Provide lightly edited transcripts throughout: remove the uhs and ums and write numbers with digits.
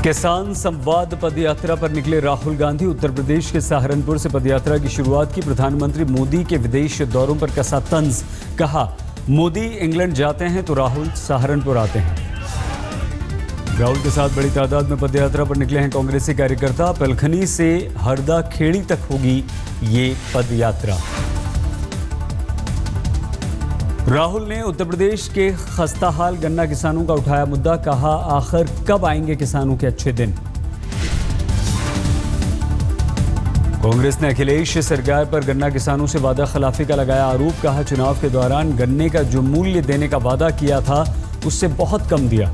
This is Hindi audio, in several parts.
किसान संवाद पदयात्रा पर निकले राहुल गांधी। उत्तर प्रदेश के सहारनपुर से पदयात्रा की शुरुआत की। प्रधानमंत्री मोदी के विदेश दौरों पर कसा तंज। कहा, मोदी इंग्लैंड जाते हैं तो राहुल सहारनपुर आते हैं। राहुल के साथ बड़ी तादाद में पदयात्रा पर निकले हैं कांग्रेसी कार्यकर्ता। पलखनी से हरदा खेड़ी तक होगी ये पदयात्रा। राहुल ने उत्तर प्रदेश के खस्ताहाल गन्ना किसानों का उठाया मुद्दा। कहा, आखिर कब आएंगे किसानों के अच्छे दिन। कांग्रेस ने अखिलेश सरकार पर गन्ना किसानों से वादा खिलाफी का लगाया आरोप। कहा, चुनाव के दौरान गन्ने का जो मूल्य देने का वादा किया था उससे बहुत कम दिया।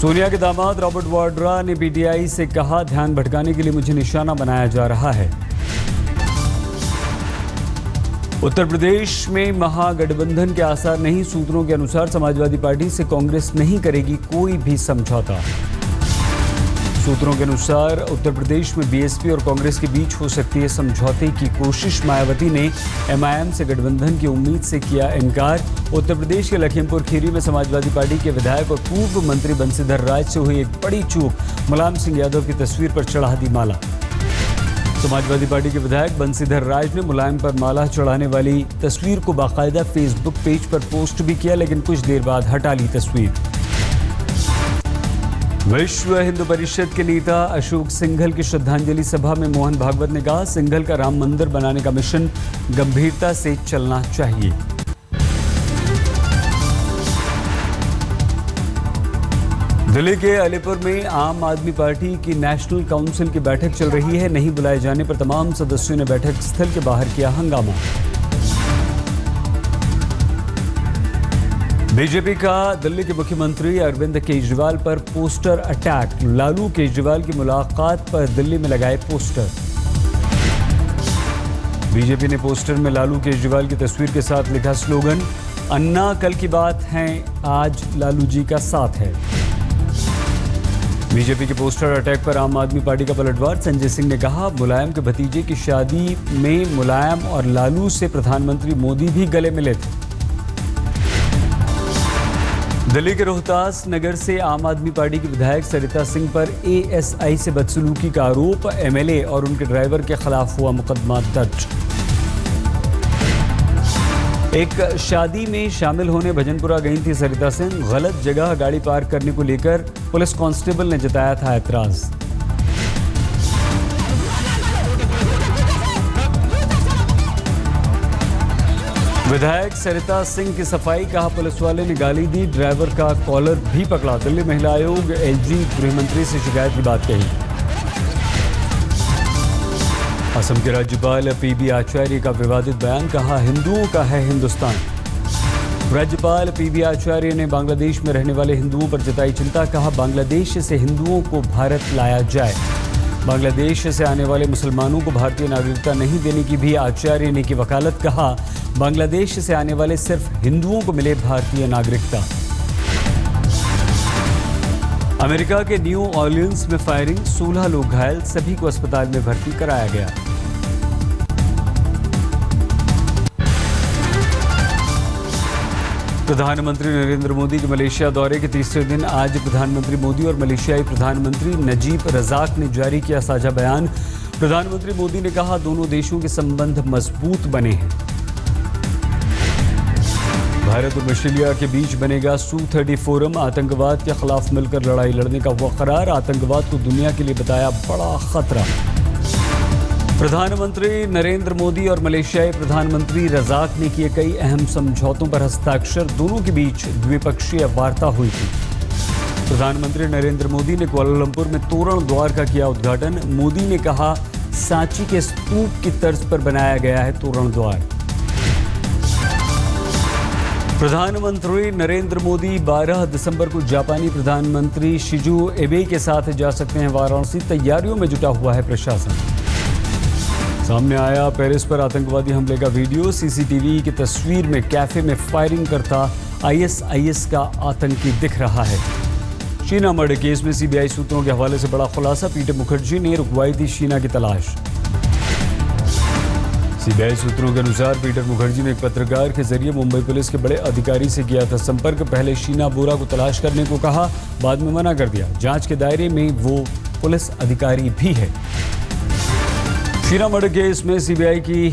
सोनिया के दामाद रॉबर्ट वाड्रा ने पीटीआई से कहा, ध्यान भटकाने के लिए मुझे निशाना बनाया जा रहा है। उत्तर प्रदेश में महागठबंधन के आसार नहीं। सूत्रों के अनुसार समाजवादी पार्टी से कांग्रेस नहीं करेगी कोई भी समझौता। सूत्रों के अनुसार उत्तर प्रदेश में बीएसपी और कांग्रेस के बीच हो सकती है समझौते की कोशिश। मायावती ने एमआईएम से गठबंधन की उम्मीद से किया इनकार। उत्तर प्रदेश के लखीमपुर खीरी में समाजवादी पार्टी के विधायक और पूर्व मंत्री बंसीधर राज से हुई एक बड़ी चूक। मुलायम सिंह यादव की तस्वीर पर चढ़ा दी माला। समाजवादी पार्टी के विधायक बंसीधर राज ने मुलायम पर माला चढ़ाने वाली तस्वीर को बाकायदा फेसबुक पेज पर पोस्ट भी किया, लेकिन कुछ देर बाद हटा ली तस्वीर। विश्व हिंदू परिषद के नेता अशोक सिंघल की श्रद्धांजलि सभा में मोहन भागवत ने कहा, सिंघल का राम मंदिर बनाने का मिशन गंभीरता से चलना चाहिए। दिल्ली के अलीपुर में आम आदमी पार्टी की नेशनल काउंसिल की बैठक चल रही है। नहीं बुलाए जाने पर तमाम सदस्यों ने बैठक स्थल के बाहर किया हंगामा। बीजेपी का दिल्ली के मुख्यमंत्री अरविंद केजरीवाल पर पोस्टर अटैक। लालू केजरीवाल की मुलाकात पर दिल्ली में लगाए पोस्टर। बीजेपी ने पोस्टर में लालू केजरीवाल की तस्वीर के साथ लिखा स्लोगन, अन्ना कल की बात है, आज लालू जी का साथ है। बीजेपी के पोस्टर अटैक पर आम आदमी पार्टी का पलटवार। संजय सिंह ने कहा, मुलायम के भतीजे की शादी में मुलायम और लालू से प्रधानमंत्री मोदी भी गले मिले थे। दिल्ली के रोहतास नगर से आम आदमी पार्टी की विधायक सरिता सिंह पर एएसआई से बदसलूकी का आरोप। एमएलए और उनके ड्राइवर के खिलाफ हुआ मुकदमा दर्ज। एक शादी में शामिल होने भजनपुरा गई थी सरिता सिंह। गलत जगह गाड़ी पार्क करने को लेकर पुलिस कांस्टेबल ने जताया था एतराज। विधायक सरिता सिंह की सफाई। कहा, पुलिस वाले ने गाली दी, ड्राइवर का कॉलर भी पकड़ा। दिल्ली महिला आयोग एलजी गृह मंत्री से शिकायत की बात कही। असम के राज्यपाल पीबी आचार्य का विवादित बयान। कहा, हिंदुओं का है हिंदुस्तान। राज्यपाल पीबी आचार्य ने बांग्लादेश में रहने वाले हिंदुओं पर जताई चिंता। कहा, बांग्लादेश से हिंदुओं को भारत लाया जाए। बांग्लादेश से आने वाले मुसलमानों को भारतीय नागरिकता नहीं देने की भी आचार्य ने की वकालत। कहा, बांग्लादेश से आने वाले सिर्फ हिंदुओं को मिले भारतीय नागरिकता। अमेरिका के न्यू ऑर्लियंस में फायरिंग, 16 लोग घायल, सभी को अस्पताल में भर्ती कराया गया। प्रधानमंत्री नरेंद्र मोदी के मलेशिया दौरे के तीसरे दिन आज प्रधानमंत्री मोदी और मलेशियाई प्रधानमंत्री नजीब रजाक ने जारी किया साझा बयान। प्रधानमंत्री मोदी ने कहा, दोनों देशों के संबंध मजबूत बने हैं। भारत और ऑस्ट्रेलिया के बीच बनेगा सू-30 फोरम। आतंकवाद के खिलाफ मिलकर लड़ाई लड़ने का हुआ करार। आतंकवाद को दुनिया के लिए बताया बड़ा खतरा। प्रधानमंत्री नरेंद्र मोदी और मलेशियाई प्रधानमंत्री रजाक ने किए कई अहम समझौतों पर हस्ताक्षर। दोनों के बीच द्विपक्षीय वार्ता हुई थी। प्रधानमंत्री नरेंद्र मोदी ने कुआलालंपुर में तोरण द्वार का किया उद्घाटन। मोदी ने कहा, सांची के स्तूप की तर्ज पर बनाया गया है तोरण द्वार। प्रधानमंत्री नरेंद्र मोदी 12 दिसंबर को जापानी प्रधानमंत्री शिंजो एबे के साथ जा सकते हैं वाराणसी। तैयारियों में जुटा हुआ है प्रशासन। सामने आया पेरिस पर आतंकवादी हमले का वीडियो। सीसीटीवी की तस्वीर में कैफे में फायरिंग करता आईएसआईएस का आतंकी दिख रहा है। शीना मर्डर केस में सीबीआई सूत्रों के हवाले से बड़ा खुलासा। पीटे मुखर्जी ने रुकवाई थी शीना की तलाश। सीबीआई सूत्रों के अनुसार पीटर मुखर्जी ने एक पत्रकार के जरिए मुंबई पुलिस के बड़े अधिकारी से किया था संपर्क। पहले शीना बोरा को तलाश करने को कहा, बाद में मना कर दिया। जांच के दायरे में वो पुलिस अधिकारी भी है। शीना मर्डर केस में सीबीआई की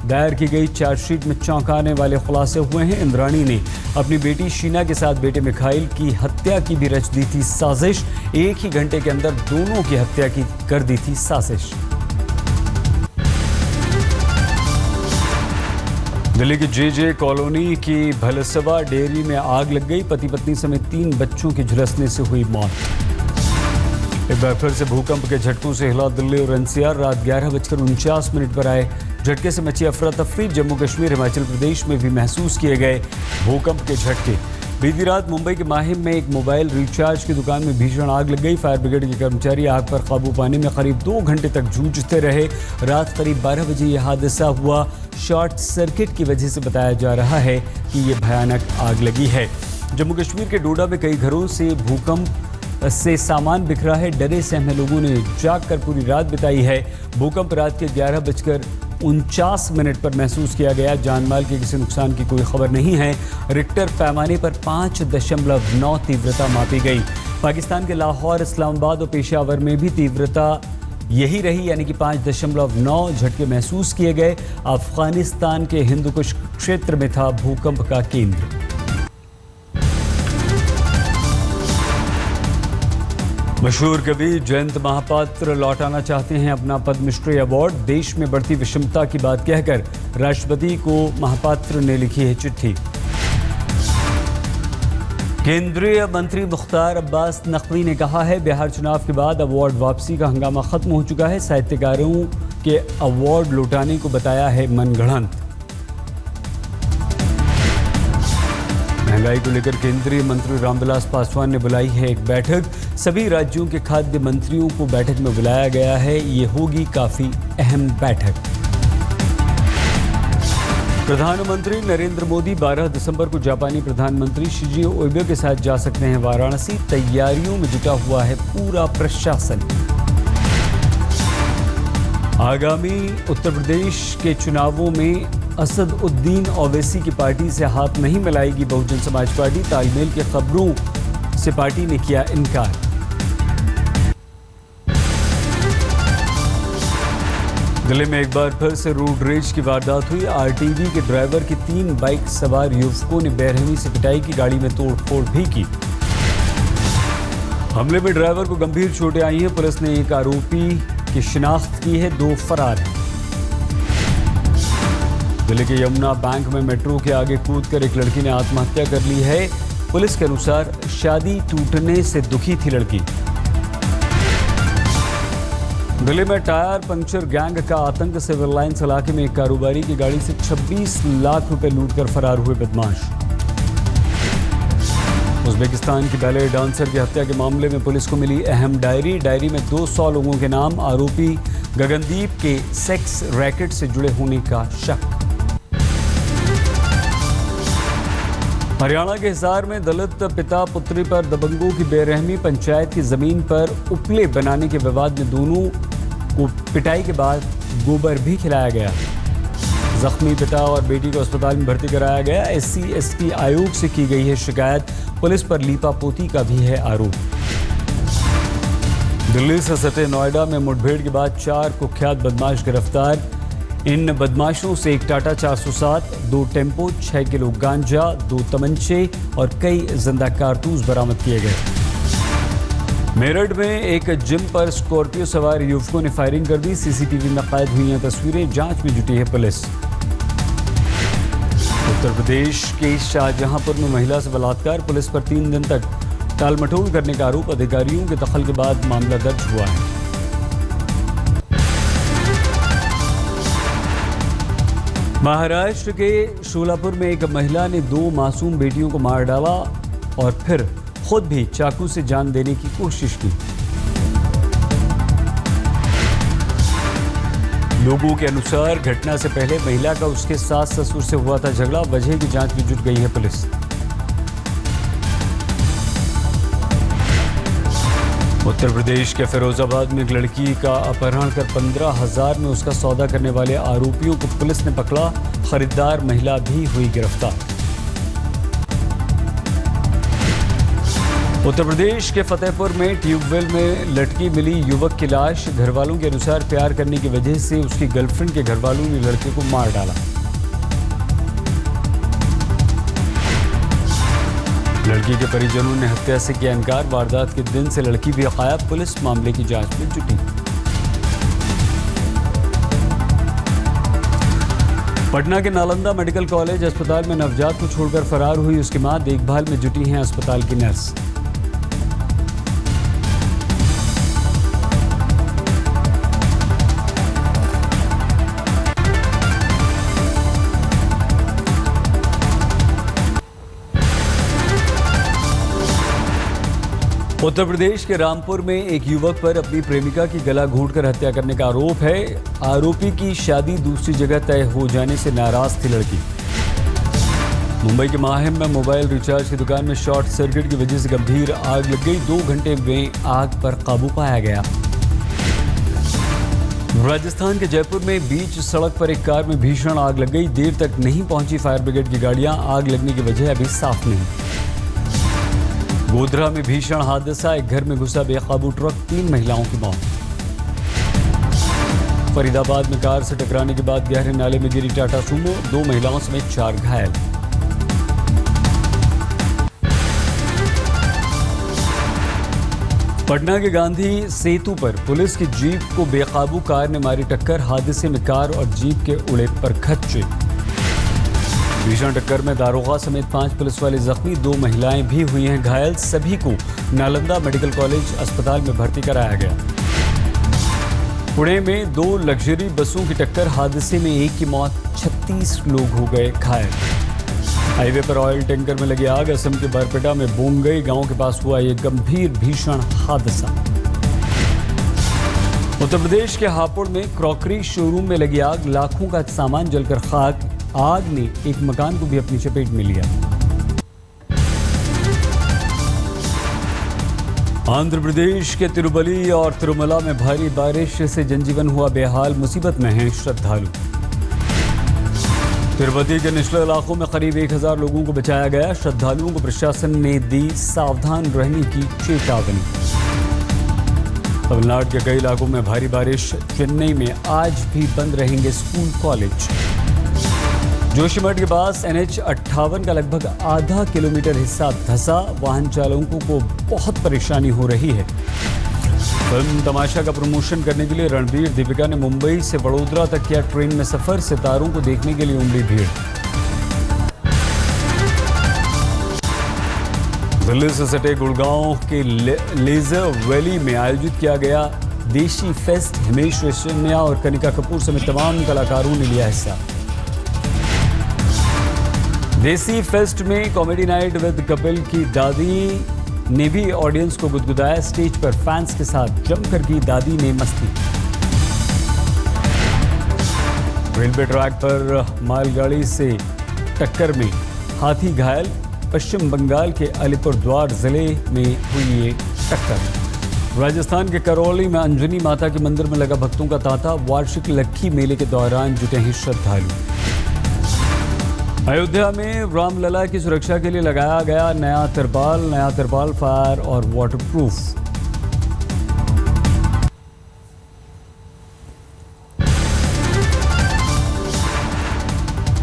दायर की गई चार्जशीट में चौंकाने वाले खुलासे हुए हैं। इंद्राणी ने अपनी बेटी शीना के साथ बेटे मिखाइल की हत्या की भी रच दी थी साजिश। एक ही घंटे के अंदर दोनों की हत्या की कर दी थी साजिश। दिल्ली की जे कॉलोनी की भलसवा डेयरी में आग लग गई। पति पत्नी समेत 3 बच्चों के झुलसने से हुई मौत। एक बार फिर से भूकंप के झटकों से हिला दिल्ली और एनसीआर। रात 11:49 पर आए झटके से मची अफरा तफरी। जम्मू कश्मीर हिमाचल प्रदेश में भी महसूस किए गए भूकंप के झटके। बीती रात मुंबई के माहिम में एक मोबाइल रिचार्ज की दुकान में भीषण आग लग गई। फायर ब्रिगेड के कर्मचारी आग पर काबू पाने में करीब 2 घंटे तक जूझते रहे। रात करीब 12 बजे यह हादसा हुआ। शॉर्ट सर्किट की वजह से बताया जा रहा है कि ये भयानक आग लगी है। जम्मू कश्मीर के डोडा में कई घरों से भूकंप से सामान बिखरा है। डरे सहमे लोगों ने जागकर पूरी रात बिताई है। भूकंप रात के 11:49 पर महसूस किया गया। जानमाल के किसी नुकसान की कोई खबर नहीं है। रिक्टर पैमाने पर 5.9 तीव्रता मापी गई। पाकिस्तान के लाहौर, इस्लामाबाद और पेशावर में भी तीव्रता यही रही, यानी कि 5.9 झटके महसूस किए गए। अफगानिस्तान के हिंदुकुश क्षेत्र में था भूकंप का केंद्र। मशहूर कवि जयंत महापात्र लौटाना चाहते हैं अपना पद्मश्री अवार्ड। देश में बढ़ती विषमता की बात कहकर राष्ट्रपति को महापात्र ने लिखी है चिट्ठी। केंद्रीय मंत्री मुख्तार अब्बास नकवी ने कहा है, बिहार चुनाव के बाद अवार्ड वापसी का हंगामा खत्म हो चुका है। साहित्यकारों के अवार्ड लौटाने को बताया है मनगढ़ंत। महंगाई को लेकर केंद्रीय मंत्री रामविलास पासवान ने बुलाई है एक बैठक। सभी राज्यों के खाद्य मंत्रियों को बैठक में बुलाया गया है। ये होगी काफी अहम बैठक। प्रधानमंत्री नरेंद्र मोदी 12 दिसंबर को जापानी प्रधानमंत्री शिंजो एबे के साथ जा सकते हैं वाराणसी। तैयारियों में जुटा हुआ है पूरा प्रशासन। आगामी उत्तर प्रदेश के चुनावों में असदुद्दीन ओवैसी की पार्टी से हाथ नहीं मिलाएगी बहुजन समाज पार्टी। तालमेल की खबरों से पार्टी ने किया इनकार। दिल्ली में एक बार फिर से रोड रेज की वारदात हुई। आरटीवी के ड्राइवर की 3 बाइक सवार युवकों ने बेरहमी से पिटाई की, गाड़ी में तोड़फोड़ भी की। हमले में ड्राइवर को गंभीर चोटें आई हैं। पुलिस ने एक आरोपी की शिनाख्त की है, 2 फरार हैं। दिल्ली के यमुना बैंक में मेट्रो के आगे कूदकर एक लड़की ने आत्महत्या कर ली है। पुलिस के अनुसार शादी टूटने से दुखी थी लड़की। दिल्ली में टायर पंक्चर गैंग का आतंक। सिविल लाइन्स इलाके में एक कारोबारी की गाड़ी से 26 लाख रुपए लूटकर फरार हुए बदमाश। उज्बेकिस्तान की बैले डांसर की हत्या के मामले में पुलिस को मिली अहम डायरी। डायरी में 200 लोगों के नाम। आरोपी गगनदीप के सेक्स रैकेट से जुड़े होने का शक। हरियाणा के हिसार में दलित पिता पुत्री पर दबंगों की बेरहमी। पंचायत की जमीन पर उपले बनाने के विवाद में दोनों को पिटाई के बाद गोबर भी खिलाया गया। जख्मी पिता और बेटी को अस्पताल में भर्ती कराया गया। SC/ST आयोग से की गई है शिकायत। पुलिस पर लीपापोती का भी है आरोप। दिल्ली से सटे नोएडा में मुठभेड़ के बाद 4 कुख्यात बदमाश गिरफ्तार। इन बदमाशों से एक टाटा 407, 2 टेम्पो, 6 किलो गांजा, 2 तमंचे और कई जिंदा कारतूस बरामद किए गए। मेरठ में एक जिम पर स्कॉर्पियो सवार युवकों ने फायरिंग कर दी। CCTV में कैद हुई हैं तस्वीरें। जांच में जुटी है पुलिस। उत्तर प्रदेश के शाहजहांपुर में महिला से बलात्कार। पुलिस पर 3 दिन तक टालमटोल करने का आरोप। अधिकारियों के दखल के बाद मामला दर्ज हुआ है। महाराष्ट्र के शोलापुर में एक महिला ने 2 मासूम बेटियों को मार डाला और फिर खुद भी चाकू से जान देने की कोशिश की। लोगों के अनुसार घटना से पहले महिला का उसके सास ससुर से हुआ था झगड़ा। वजह की जांच में जुट गई है पुलिस। उत्तर प्रदेश के फिरोजाबाद में एक लड़की का अपहरण कर 15,000 में उसका सौदा करने वाले आरोपियों को पुलिस ने पकड़ा। खरीदार महिला भी हुई गिरफ्तार। उत्तर प्रदेश के फतेहपुर में ट्यूबवेल में लटकी मिली युवक की लाश। घरवालों के अनुसार प्यार करने की वजह से उसकी गर्लफ्रेंड के घरवालों ने लड़के को मार डाला। लड़की के परिजनों ने हत्या से किया इनकार। वारदात के दिन से लड़की भी गायब। पुलिस मामले की जांच में जुटी। पटना के नालंदा मेडिकल कॉलेज अस्पताल में नवजात को छोड़कर फरार हुई उसकी मां। देखभाल में जुटी हैं अस्पताल की नर्स। उत्तर प्रदेश के रामपुर में एक युवक पर अपनी प्रेमिका की गला घोंटकर हत्या करने का आरोप है। आरोपी की शादी दूसरी जगह तय हो जाने से नाराज थी लड़की। मुंबई के माहिम में मोबाइल रिचार्ज की दुकान में शॉर्ट सर्किट की वजह से गंभीर आग लग गई। 2 घंटे में आग पर काबू पाया गया। राजस्थान के जयपुर में बीच सड़क पर एक कार में भीषण आग लग गई। देर तक नहीं पहुंची फायर ब्रिगेड की गाड़ियां। आग लगने की वजह अभी साफ नहीं। गोधरा में भीषण हादसा। एक घर में घुसा बेकाबू ट्रक। 3 महिलाओं की मौत। फरीदाबाद में कार से टकराने के बाद गहरे नाले में गिरी टाटा सूमो। 2 महिलाओं समेत 4 घायल। पटना के गांधी सेतु पर पुलिस की जीप को बेकाबू कार ने मारी टक्कर। हादसे में कार और जीप के उड़े पर खच्चे। भीषण टक्कर में दारोगा समेत 5 पुलिस वाले जख्मी। 2 महिलाएं भी हुई हैं घायल। सभी को नालंदा मेडिकल कॉलेज अस्पताल में भर्ती कराया गया। पुणे में 2 लग्जरी बसों की टक्कर। हादसे में एक की मौत, 36 लोग हो गए घायल। हाईवे पर ऑयल टैंकर में लगी आग। असम के बरपेटा में बोंगई गांव के पास हुआ यह गंभीर भीषण हादसा। उत्तर प्रदेश के हापुड़ में क्रॉकरी शोरूम में लगी आग। लाखों का सामान जलकर खाक। आग ने एक मकान को भी अपनी चपेट में लिया। आंध्र प्रदेश के तिरुपति और तिरुमला में भारी बारिश से जनजीवन हुआ बेहाल। मुसीबत में हैं श्रद्धालु। तिरुपति के निचले इलाकों में करीब 1,000 लोगों को बचाया गया। श्रद्धालुओं को प्रशासन ने दी सावधान रहने की चेतावनी। तमिलनाडु के कई इलाकों में भारी बारिश। चेन्नई में आज भी बंद रहेंगे स्कूल कॉलेज। जोशीमठ के पास NH-58 का लगभग आधा किलोमीटर हिस्सा धंसा। वाहन चालकों को बहुत परेशानी हो रही है। फिल्म तमाशा का प्रमोशन करने के लिए रणबीर दीपिका ने मुंबई से वडोदरा तक किया ट्रेन में सफर। सितारों को देखने के लिए उमड़ी भीड़। दिल्ली से सटे गुड़गांव के लेजर वैली में आयोजित किया गया देशी फेस्ट। हिमेश रेशमिया और कनिका कपूर समेत तमाम कलाकारों ने लिया हिस्सा। देसी फेस्ट में कॉमेडी नाइट विद कपिल की दादी ने भी ऑडियंस को गुदगुदाया। स्टेज पर फैंस के साथ जमकर की दादी ने मस्ती। रेलवे ट्रैक पर मालगाड़ी से टक्कर में हाथी घायल। पश्चिम बंगाल के अलीपुरद्वार जिले में हुई ये टक्कर। राजस्थान के करौली में अंजनी माता के मंदिर में लगा भक्तों का तांता। वार्षिक लक्खी मेले के दौरान जुटे हैं श्रद्धालु। अयोध्या में रामलला की सुरक्षा के लिए लगाया गया नया तिरपाल फायर और वाटरप्रूफ।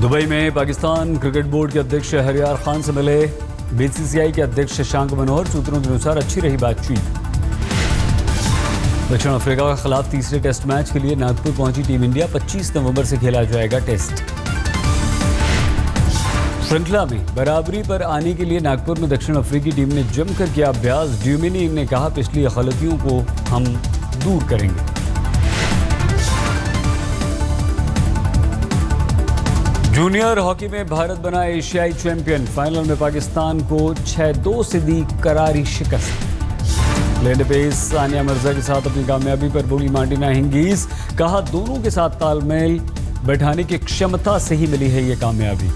दुबई में पाकिस्तान क्रिकेट बोर्ड के अध्यक्ष शहरयार खान से मिले BCCI के अध्यक्ष शशांक मनोहर। सूत्रों के अनुसार अच्छी रही बातचीत। दक्षिण अफ्रीका के खिलाफ तीसरे टेस्ट मैच के लिए नागपुर पहुंची टीम इंडिया। 25 नवंबर से खेला जाएगा टेस्ट। श्रृंखला में बराबरी पर आने के लिए नागपुर में दक्षिण अफ्रीकी टीम ने जमकर किया अभ्यास। ड्यूमिनी ने कहा पिछली गलतियों को हम दूर करेंगे। जूनियर हॉकी में भारत बना एशियाई चैंपियन। फाइनल में पाकिस्तान को 6-2 से दी करारी शिकस्त। लेने पेस सानिया मिर्जा के साथ अपनी कामयाबी पर बोली मार्टिना हिंगीज। कहा दोनों के साथ तालमेल बैठाने की क्षमता से ही मिली है ये कामयाबी।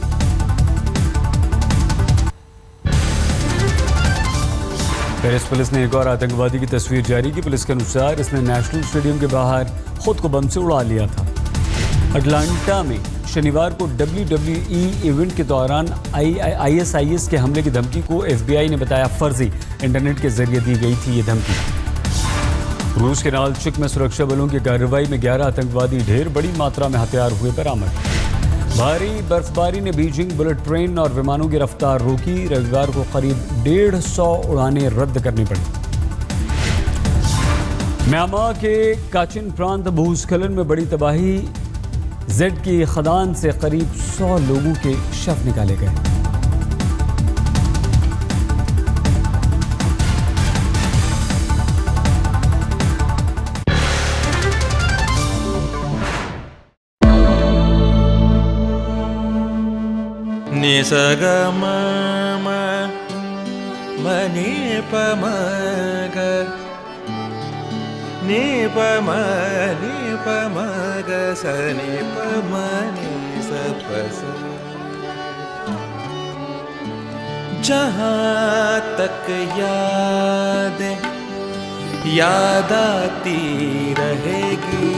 पेरिस पुलिस ने एक और आतंकवादी की तस्वीर जारी की। पुलिस के अनुसार इसने नेशनल स्टेडियम के बाहर खुद को बम से उड़ा लिया था। अटलांटा में शनिवार को WWE इवेंट के दौरान ISIS के हमले की धमकी को FBI ने बताया फर्जी। इंटरनेट के जरिए दी गई थी ये धमकी। रूस के नालचिक में सुरक्षा बलों की कार्रवाई में 11 आतंकवादी ढेर बड़ी मात्रा में हथियार हुए बरामद। भारी बर्फबारी ने बीजिंग बुलेट ट्रेन और विमानों की रफ्तार रोकी। रविवार को करीब 150 उड़ानें रद्द करनी पड़ी। म्यांमार के काचिन प्रांत भूस्खलन में बड़ी तबाही। जेड की खदान से करीब 100 लोगों के शव निकाले गए। निसगम मनी पमग नि पमग सनि पमनि सपस। जहाँ तक याद आती रहेगी